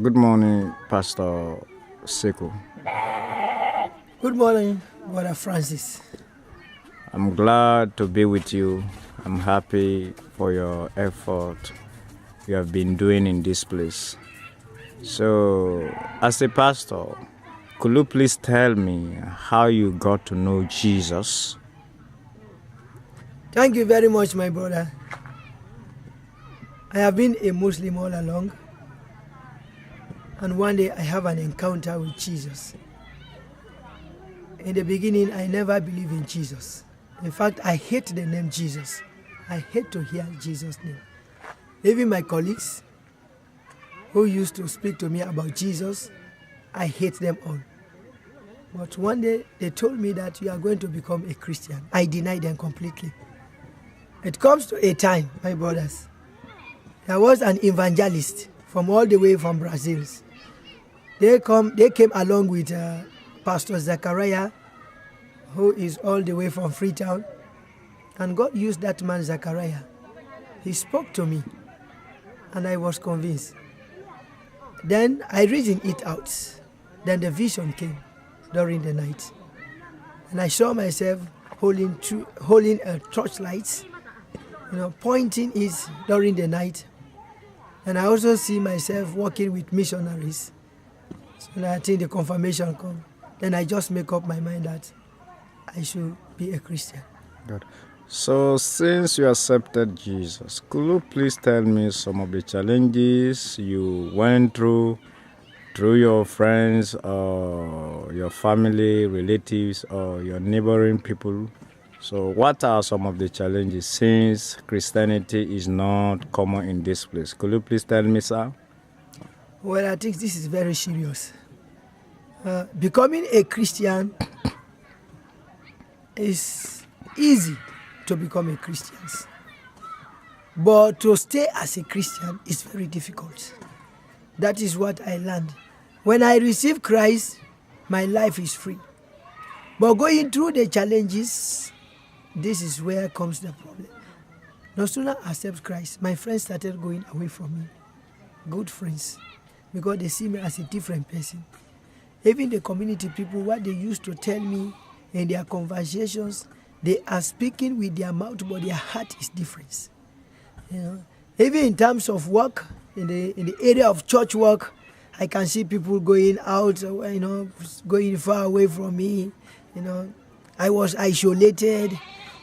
Good morning, Pastor Sheku. Good morning, Brother Francis. I'm glad to be with you. I'm happy for your effort you have been doing in this place. So, as a pastor, could you please tell me how you got to know Jesus? Thank you very much, my brother. I have been a Muslim all along, and one day I have an encounter with Jesus. In the beginning, I never believed in Jesus. In fact, I hate the name Jesus. I hate to hear Jesus' name. Even my colleagues who used to speak to me about Jesus, I hate them all. But one day, they told me that you are going to become a Christian. I denied them completely. It comes to a time, my brothers, there was an evangelist from all the way from Brazil. They came along with Pastor Zachariah, who is all the way from Freetown, and God used that man Zachariah. He spoke to me, and I was convinced. Then I reasoned it out. Then the vision came during the night, and I saw myself holding a torchlight, pointing it during the night. And I also see myself working with missionaries. So I think the confirmation come. Then I just make up my mind that I should be a Christian. Good. So, since you accepted Jesus, could you please tell me some of the challenges you went through your friends or your family, relatives, or your neighboring people? So what are some of the challenges since Christianity is not common in this place? Could you please tell me, sir? Well, I think this is very serious. Becoming a Christian is easy to become a Christian. But to stay as a Christian is very difficult. That is what I learned. When I received Christ, my life is free. But going through the challenges, this is where comes the problem. No sooner I accept Christ, my friends started going away from me. Good friends, because they see me as a different person. Even the community people, what they used to tell me in their conversations, they are speaking with their mouth, but their heart is different. Even in terms of work, in the area of church work, I can see people going out, going far away from me. I was isolated.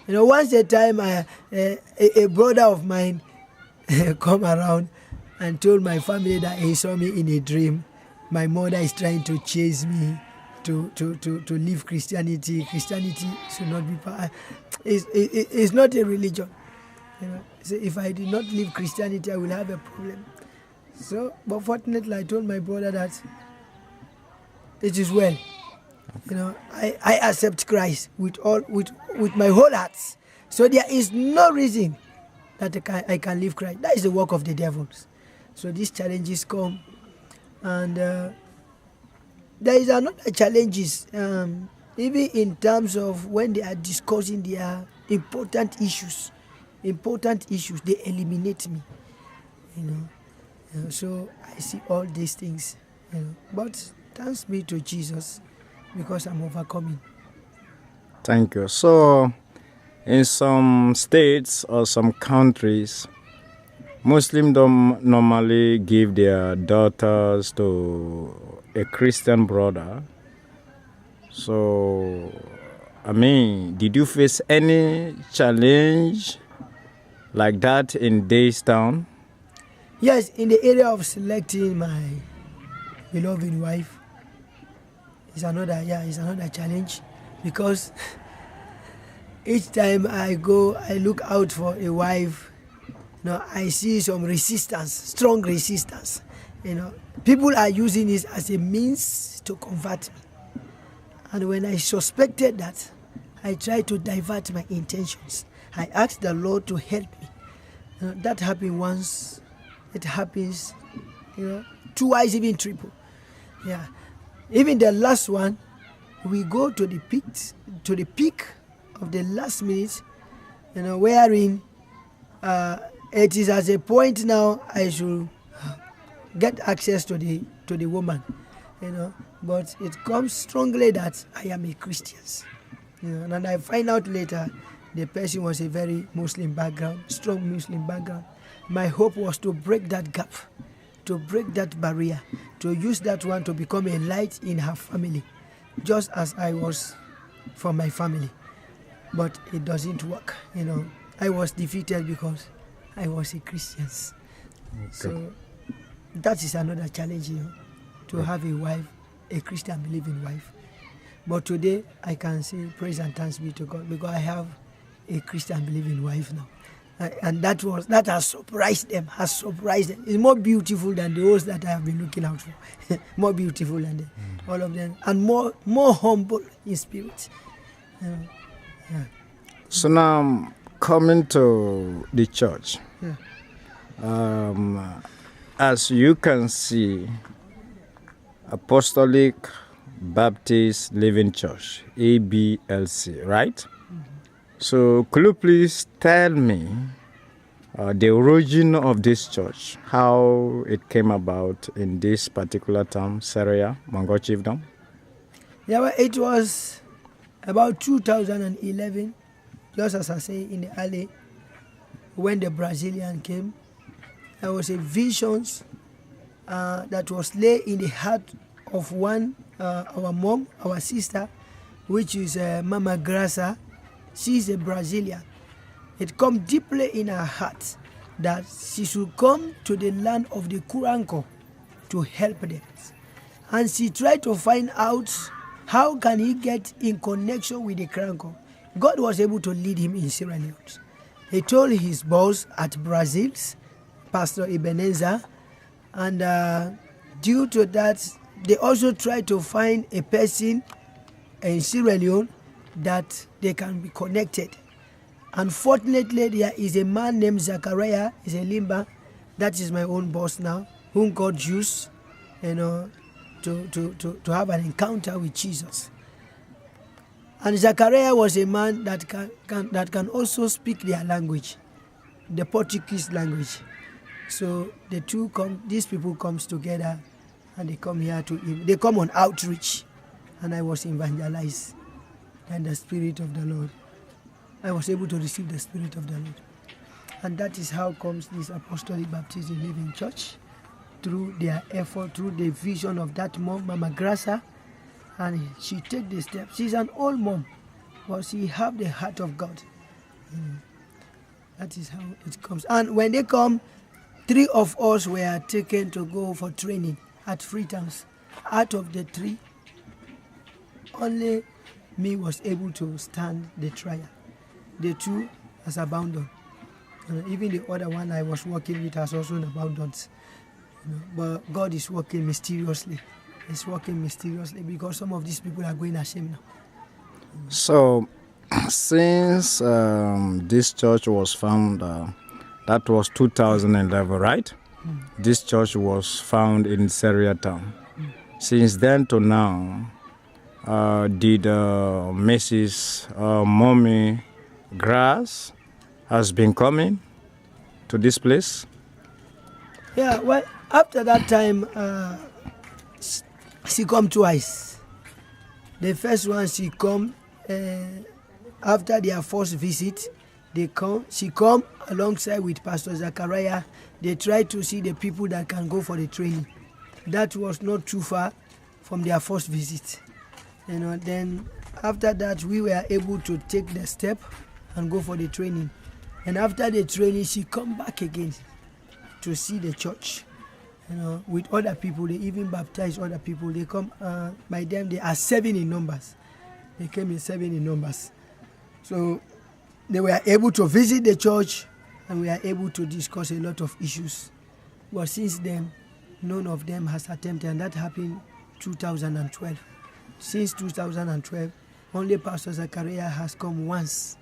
Once a time, a brother of mine come around and told my family that he saw me in a dream. My mother is trying to chase me to leave Christianity. Christianity should not be part. It's not a religion. So if I did not leave Christianity, I will have a problem. So, but fortunately, I told my brother that it is well. I accept Christ with my whole heart. So there is no reason that I can leave Christ. That is the work of the devils. So these challenges come, and there is another challenges. Even in terms of when they are discussing their important issues, they eliminate me. So I see all these things. But thanks be to Jesus, because I'm overcoming. Thank you. So, in some states or some countries, Muslims don't normally give their daughters to a Christian brother. So, did you face any challenge like that in Daystown? Yes, in the area of selecting my beloved wife, is another challenge, because each time I go, I look out for a wife. I see some resistance, strong resistance. People are using this as a means to convert me. And when I suspected that, I tried to divert my intentions. I asked the Lord to help me. That happened once. It happens, twice, even triple. Yeah. Even the last one, we go to the peak of the last minute, wherein it is at a point now I should get access to the woman, but it comes strongly that I am a Christian, and I find out later the person was a very Muslim background, strong Muslim background. My hope was to break that gap, to break that barrier, to use that one to become a light in her family, just as I was for my family. But it doesn't work, I was defeated because I was a Christian. Okay. So that is another challenge, to have a wife, a Christian believing wife. But today I can say praise and thanks be to God, because I have a Christian believing wife now. And that has surprised them, It's more beautiful than those that I have been looking out for. More beautiful than them, all of them, and more humble in spirit. Yeah. So now, coming to the church, as you can see, Apostolic Baptist Living Church, ABLC, right? So could you please tell me the origin of this church, how it came about in this particular town, Sierra Leone, Chiefdom? Yeah, well, it was about 2011, just as I say, in the alley, when the Brazilian came. There was a vision that was laid in the heart of one, our mom, our sister, which is Mama Graça. She's a Brazilian. It come deeply in her heart that she should come to the land of the Kuranko to help them. And she tried to find out how can he get in connection with the Kuranko. God was able to lead him in Sierra Leone. He told his boss at Brazil's, Pastor Ebenezer, and due to that, they also tried to find a person in Sierra Leone that they can be connected. Unfortunately, there is a man named Zachariah, is a Limba, that is my own boss now, whom God used, to have an encounter with Jesus. And Zachariah was a man that can also speak their language, the Portuguese language. So these people comes together, and they come here they come on outreach, and I was evangelized. And the Spirit of the Lord, I was able to receive the Spirit of the Lord. And that is how comes this Apostolic Baptist Living Church, through their effort, through the vision of that mom, Mama Graça, and she take the step. She's an old mom, but she have the heart of God. That is how it comes. And when they come, 3 of us were taken to go for training at Freetowns. Out of the 3, only me was able to stand the trial. The 2 has abandoned. Even the other one I was working with has also abandoned. But God is working mysteriously. He's working mysteriously because some of these people are going ashamed now. So, since this church was found, that was 2011, right? This church was found in Sierra Town. Since then to now, did Mrs. Mommy Grass has been coming to this place? Yeah, well, after that time, she come twice. The first one she come after their first visit. She come alongside with Pastor Zachariah. They try to see the people that can go for the training. That was not too far from their first visit. Then after that, we were able to take the step and go for the training. And after the training, she come back again to see the church. With other people, they even baptize other people. They come, by them, they are 7 in numbers. They came in 7 in numbers. So they were able to visit the church, and we are able to discuss a lot of issues. But since then, none of them has attempted, and that happened 2012. Since 2012, only Pastor Zachariah has come once.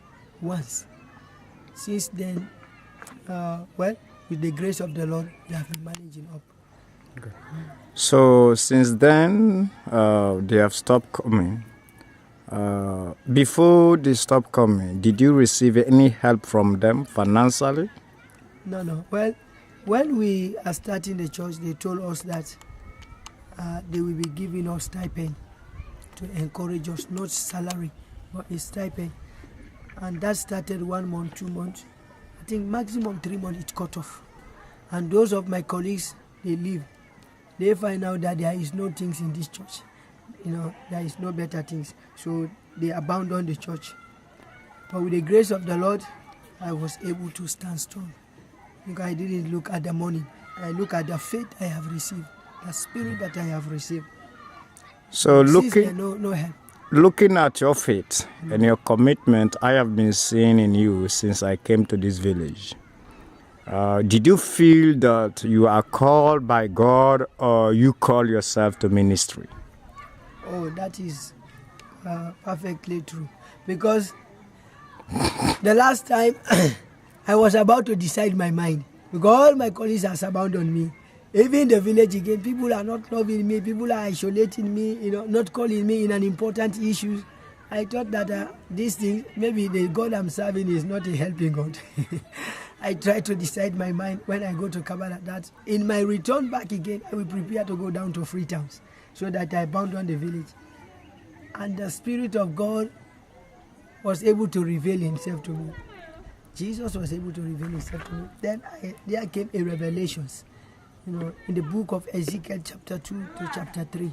Since then, with the grace of the Lord, they have been managing up. Okay. So since then, they have stopped coming. Before they stopped coming, did you receive any help from them financially? No. Well, When we are starting the church, they told us that they will be giving us stipend to encourage us, not salary, but a stipend. And that started 1 month, 2 months. I think maximum 3 months it cut off. And those of my colleagues, they leave. They find out that there is no things in this church. There is no better things. So they abandon the church. But with the grace of the Lord, I was able to stand strong. Because I didn't look at the money. I look at the faith I have received, the spirit that I have received. So looking at your faith and your commitment, I have been seeing in you since I came to this village. Did you feel that you are called by God, or you call yourself to ministry? Oh, that is perfectly true. Because the last time I was about to decide my mind, because all my colleagues have abandoned me. Even in the village again, people are not loving me, people are isolating me, not calling me in an important issue. I thought that this thing, maybe the God I'm serving is not a helping God. I try to decide my mind when I go to Kabbalah that in my return back again, I will prepare to go down to Freetowns so that I abandon the village. And the Spirit of God was able to reveal himself to me. Jesus was able to reveal himself to me. Then there came a revelation. In the book of Ezekiel chapter 2 to chapter 3.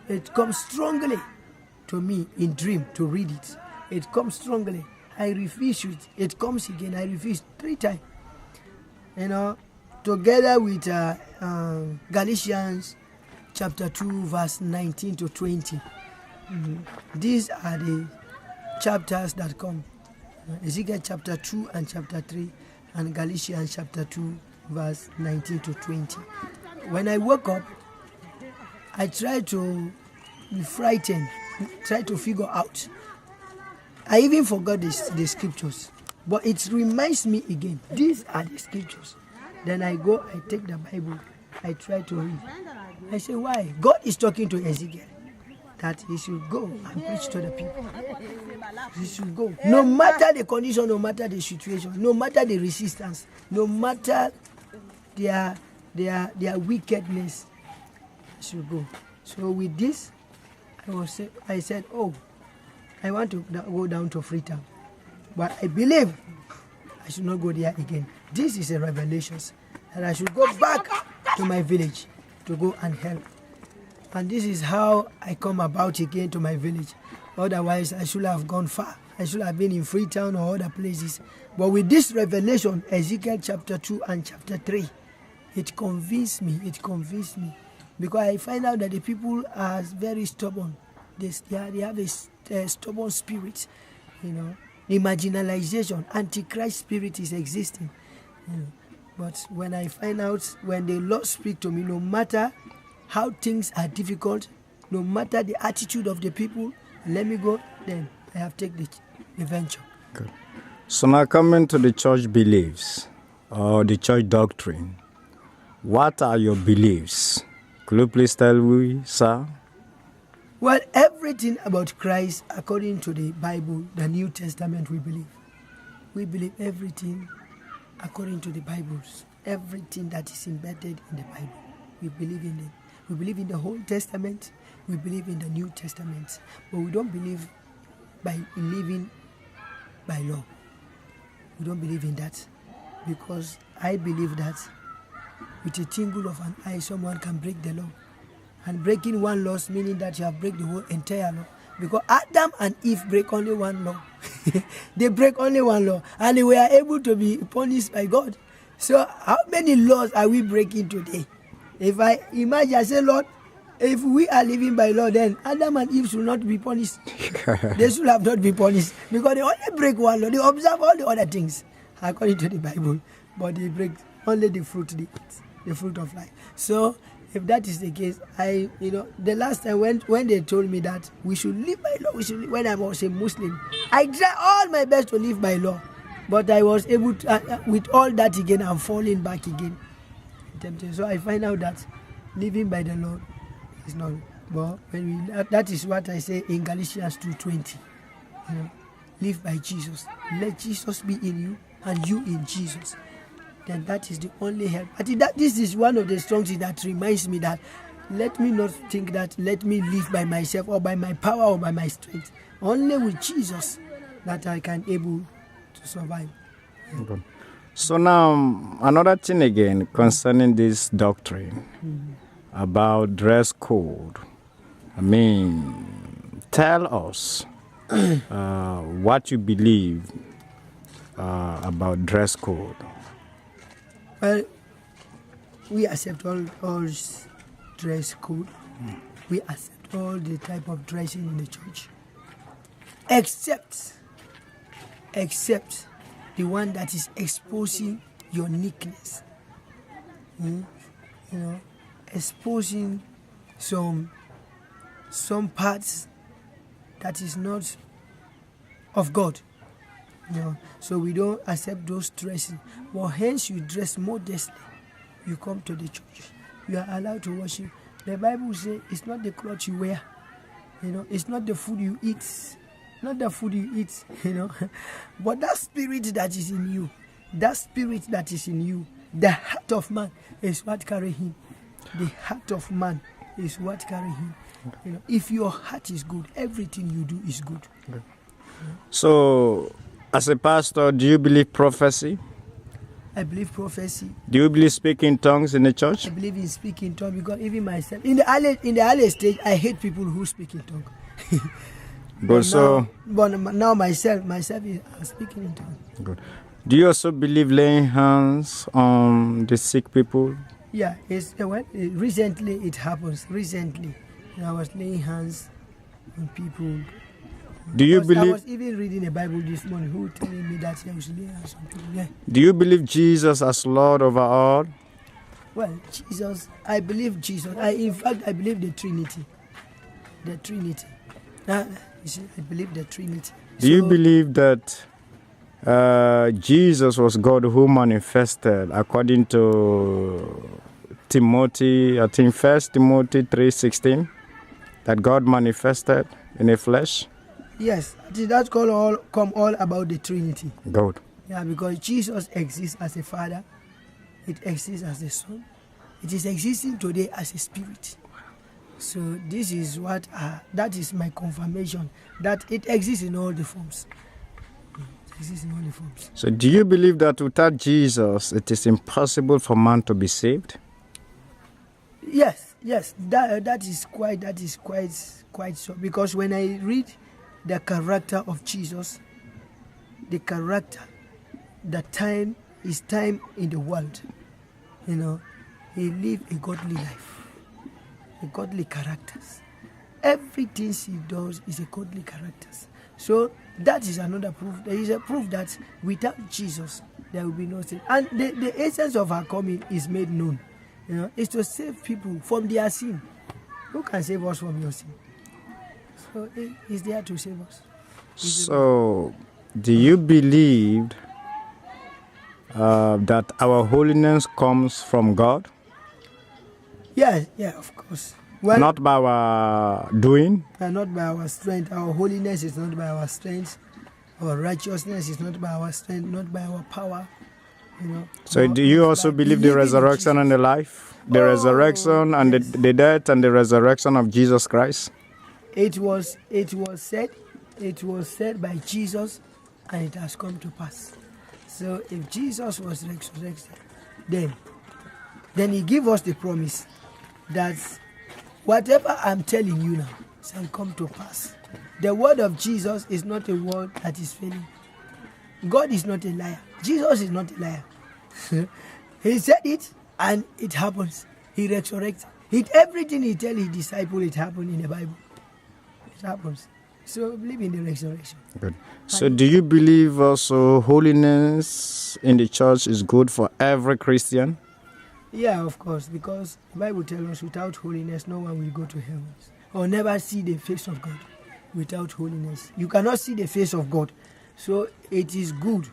It comes strongly to me in dream to read it. It comes strongly. I refuse it. It comes again. I refuse 3 times. Together with Galatians chapter 2 verse 19 to 20. These are the chapters that come. Ezekiel chapter 2 and chapter 3 and Galatians chapter 2 verse 19 to 20. When I woke up, I tried to be frightened, try to figure out. I even forgot the scriptures, but it reminds me again. These are the scriptures. Then I go, I take the Bible, I try to read. I say, why? God is talking to Ezekiel that he should go and preach to the people. He should go. No matter the condition, no matter the situation, no matter the resistance, no matter their wickedness, he should go. So with this, I said, oh, I want to go down to Freetown. But I believe I should not go there again. This is a revelation that I should go back to my village to go and help. And this is how I come about again to my village. Otherwise, I should have gone far. I should have been in Freetown or other places. But with this revelation, Ezekiel chapter 2 and chapter 3, it convinced me. Because I find out that the people are very stubborn. They have a stubborn spirit. The marginalization, antichrist spirit is existing. But when I find out, when the Lord speaks to me, no matter how things are difficult, no matter the attitude of the people, let me go, then I have taken the venture. Good. So now coming to the church beliefs or the church doctrine, what are your beliefs? Could you please tell me, sir? Well, everything about Christ, according to the Bible, the New Testament, we believe. We believe everything according to the Bibles. Everything that is embedded in the Bible, we believe in it. We believe in the Old Testament. We believe in the New Testament. But we don't believe in living by law. We don't believe in that. Because I believe that with a tingle of an eye, someone can break the law. And breaking one law meaning that you have break the whole entire law. Because Adam and Eve break only one law. They break only one law. And they were able to be punished by God. So how many laws are we breaking today? If I imagine, I say, Lord, if we are living by law, then Adam and Eve should not be punished. They should have not been punished. Because they only break one law. They observe all the other things according to the Bible. But they break only the fruit of life. So if that is the case, the last time when they told me that we should live by law, when I was a Muslim, I tried all my best to live by law. But I was able to, with all that again, I'm falling back again. So I find out that living by the law is not. But that is what I say in Galatians 2:20. Live by Jesus. Let Jesus be in you and you in Jesus. then that is the only help. I think that this is one of the strong things that reminds me that let me not think that let me live by myself or by my power or by my strength. Only with Jesus that I can able to survive. Good. So now, another thing again concerning this doctrine about dress code. I mean, tell us what you believe about dress code. Well, we accept all dress code. We accept all the type of dressing in the church, except the one that is exposing your uniqueness. Exposing some parts that is not of God. So we don't accept those dressing. But hence you dress modestly. You come to the church. You are allowed to worship. The Bible says it's not the clothes you wear. It's not the food you eat. Not the food you eat, but that spirit that is in you, the heart of man is what carry him. The heart of man is what carry him. If your heart is good, everything you do is good. Okay. So, as a pastor, do you believe prophecy? I believe prophecy. Do you believe speaking tongues in the church? I believe in speaking tongues because even myself, in the early stage, I hate people who speak in tongues. But now myself is speaking in tongues. Good. Do you also believe laying hands on the sick people? Yeah, recently it happens. Recently, I was laying hands on people. Do you believe? I was even reading a Bible this morning who telling me that I was laying hands on people. Yeah. Do you believe Jesus as Lord over all? Well, Jesus, I believe Jesus. In fact, I believe the Trinity. The Trinity. I believe the Trinity. Do you believe that Jesus was God who manifested according to Timothy, I think 1 Timothy 3:16, that God manifested in a flesh? Yes, that's all about the Trinity. Good. Yeah, because Jesus exists as a Father, it exists as a Son, it is existing today as a Spirit. So this is what that is my confirmation that it exists in all the forms. It exists in all the forms. So do you believe that without Jesus it is impossible for man to be saved? Yes. That is quite so, because when I read the character of Jesus, the time in the world, he lived a godly life. A godly characters. Everything he does is a godly characters. So that is another proof. There is a proof that without Jesus there will be no sin. And the essence of our coming is made known. Is to save people from their sin. Who can save us from your sin? So he's there to save us. So do you believe that our holiness comes from God? Yeah, of course. Well, not by our doing? Not by our strength. Our holiness is not by our strength. Our righteousness is not by our strength, not by our power. So do you also believe the resurrection and the life? The resurrection and yes. the death and the resurrection of Jesus Christ? It was said by Jesus, and it has come to pass. So if Jesus was resurrected, then he gave us the promise that whatever I'm telling you now shall come to pass. The word of Jesus is not a word that is failing. God is not a liar. Jesus is not a liar. He said it and it happens. He resurrects. Everything he tells his disciples, it happened in the Bible. It happens. So believe in the resurrection. Good. So do you believe also holiness in the church is good for every Christian? Yeah, of course, because the Bible tells us without holiness no one will go to heaven or never see the face of God. Without holiness you cannot see the face of God. So it is good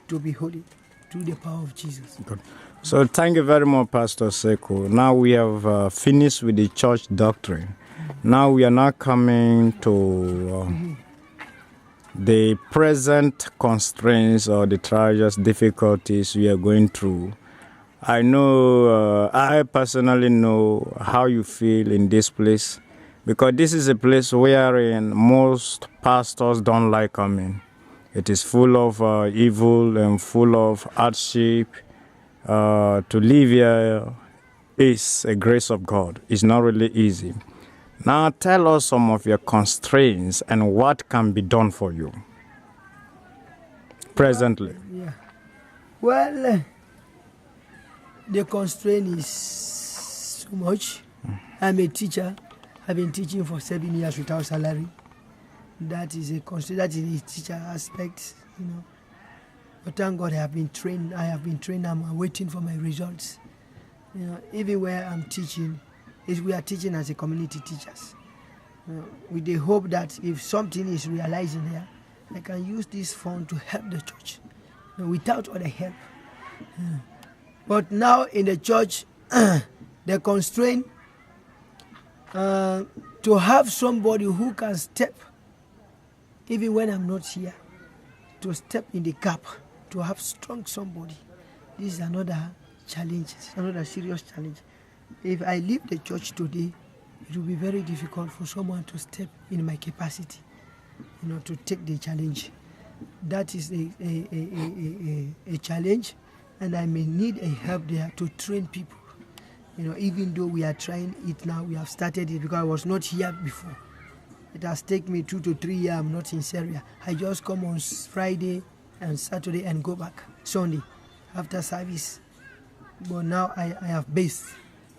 to be holy through the power of Jesus. Good. So thank you very much, Pastor Sheku. Now we have finished with the church doctrine. Now we are now coming to the present constraints or the trials, difficulties we are going through. I know, I personally know how you feel in this place, because this is a place wherein most pastors don't like coming. It is full of evil and full of hardship. To live here is a grace of God. It's not really easy. Now tell us some of your constraints and what can be done for you presently. Yeah. Well, the constraint is so much. I'm a teacher. I've been teaching for 7 years without salary. That is a constraint. That is a teacher aspect, you know. But thank God I have been trained. I'm waiting for my results. You know, even where I'm teaching, we are teaching as a community teachers. With the hope that if something is realizing here, I can use this fund to help the church, you know, without other help. But now in the church, the constraint to have somebody who can step, even when I'm not here, to step in the gap, to have strong somebody. This is another challenge, another serious challenge. If I leave the church today, it will be very difficult for someone to step in my capacity, you know, to take the challenge. That is a challenge, and I may need a help there to train people. You know, even though we are trying it now, we have started it because I was not here before. It has taken me 2 to 3 years. I'm not in Syria. I just come on Friday and Saturday and go back Sunday after service. But now I have base.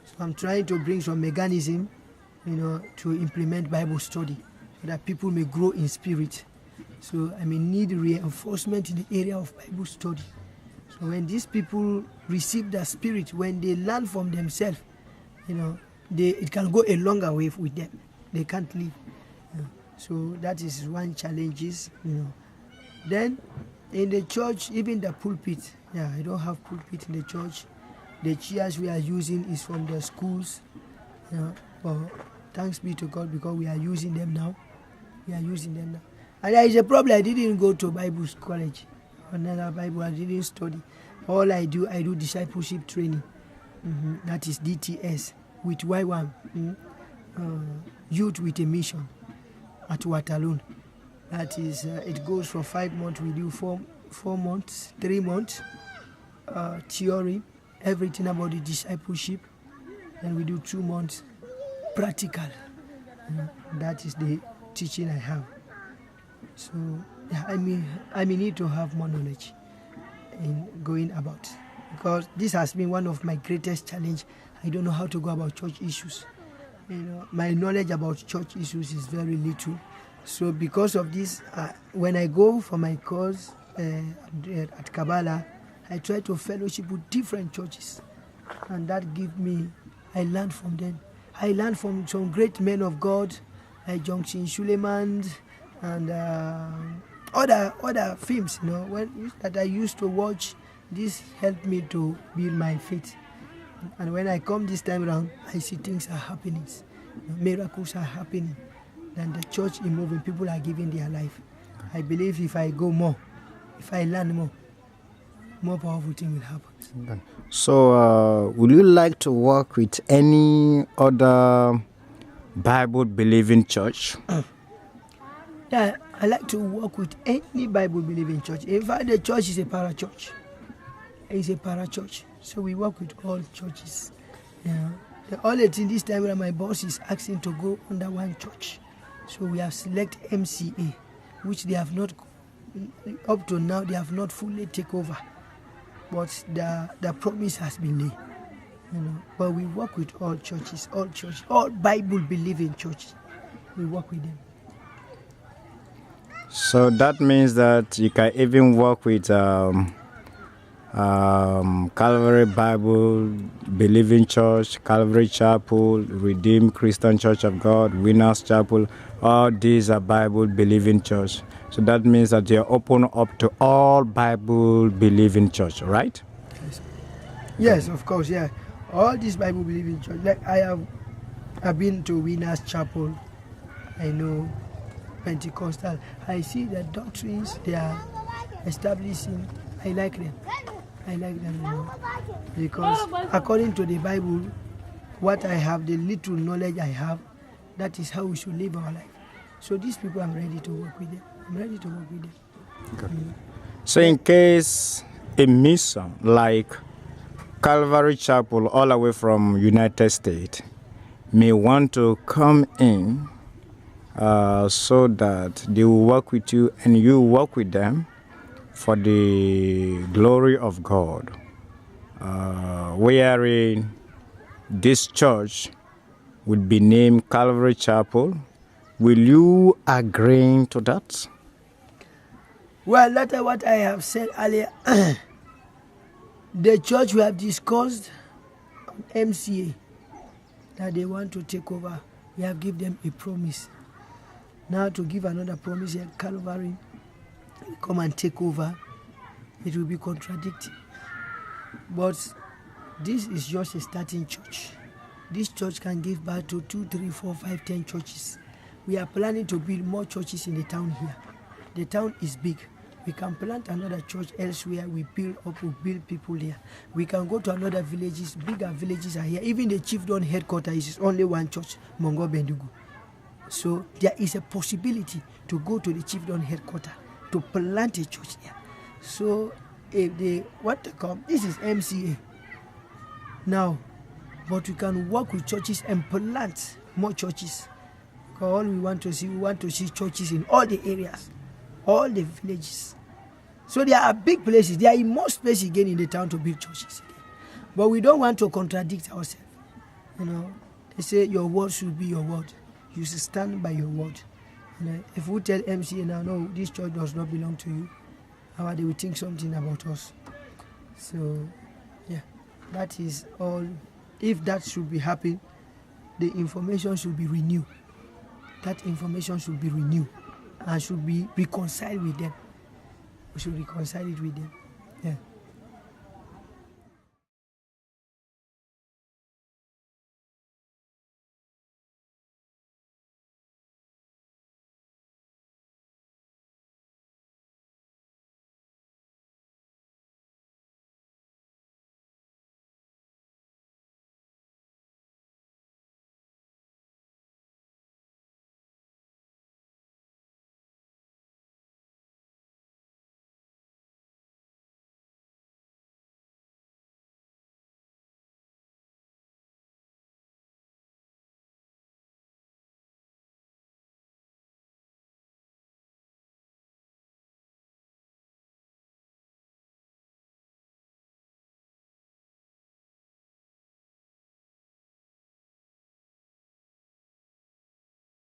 So I'm trying to bring some mechanism, you know, to implement Bible study so that people may grow in spirit. So I may need reinforcement in the area of Bible study. So when these people receive the spirit, when they learn from themselves, you know, it can go a longer way with them. They can't leave. So that is one challenge, you know. Then in the church, even the pulpit, I don't have pulpit in the church. The chairs we are using is from the schools, you know. But thanks be to God because we are using them now. And there is a problem. I didn't go to Bible college. Another Bible, I didn't study. All I do discipleship training. That is DTS with WAMMP, Youth with a Mission at Waterloo. That is, it goes for 5 months. We do 4 months, 3 months theory, everything about the discipleship, and we do 2 months practical. That is the teaching I have. So I may need to have more knowledge in going about, because this has been one of my greatest challenge. I don't know how to go about church issues. You know, my knowledge about church issues is very little. So because of this, when I go for my course at Kabbalah, I try to fellowship with different churches, and that I learned from them. I learned from some great men of God, like Johnson Suleiman, and other films, you know, that I used to watch. This helped me to build my faith. And when I come this time around, I see things are happening, miracles are happening, and the church is moving. People are giving their life. I believe if I go more, if I learn more powerful thing will happen. Okay. So, would you like to work with any other Bible-believing church? Yeah, I like to work with any Bible-believing church. In fact, the church is a parachurch. It's a parachurch. So we work with all churches. Yeah. The only thing this time around, my boss is asking to go under one church. So we have selected MCA, which they have not, up to now, they have not fully taken over. But the promise has been laid. You know, but we work with all churches, all Bible-believing churches. We work with them. So that means that you can even work with Calvary Bible Believing Church, Calvary Chapel, Redeemed Christian Church of God, Winners Chapel. All these are Bible Believing Church. So that means that you're open up to all Bible Believing Church, right? Yes, of course, yeah. All these Bible Believing Church. Like I've been to Winners Chapel. I know Pentecostal. I see the doctrines they are establishing. I like them. I like them, you know, because according to the Bible, what I have, the little knowledge I have, that is how we should live our life. So these people, I'm ready to work with them. I'm ready to work with them. Okay. So in case a mission like Calvary Chapel all the way from United States may want to come in so that they will work with you and you work with them for the glory of God, wherein this church would be named Calvary Chapel, will you agree to that? Well, that's what I have said earlier. The church we have discussed on MCA that they want to take over. We have given them a promise. Now to give another promise at Calvary, come and take over, it will be contradicting. But this is just a starting church. This church can give birth to 2, 3, 4, 5, 10 churches. We are planning to build more churches in the town here. The town is big. We can plant another church elsewhere. We build people there. We can go to another villages. Bigger villages are here. Even the chiefdom headquarters is only one church, Mongo Bendugu. So there is a possibility to go to the chiefdom headquarters to plant a church there. So if they want to come, this is MCA now, but we can work with churches and plant more churches. Because all we want to see churches in all the areas, all the villages. So there are big places. There are immense places again in the town to build churches again. But we don't want to contradict ourselves. You know, they say your word should be your word. You should stand by your word. You know, if we tell MCA now, no, this church does not belong to you, how they will think something about us. So, yeah, that is all. If that should be happening, the information should be renewed. That information should be renewed and should be reconciled with them. We should reconcile it with them. Yeah.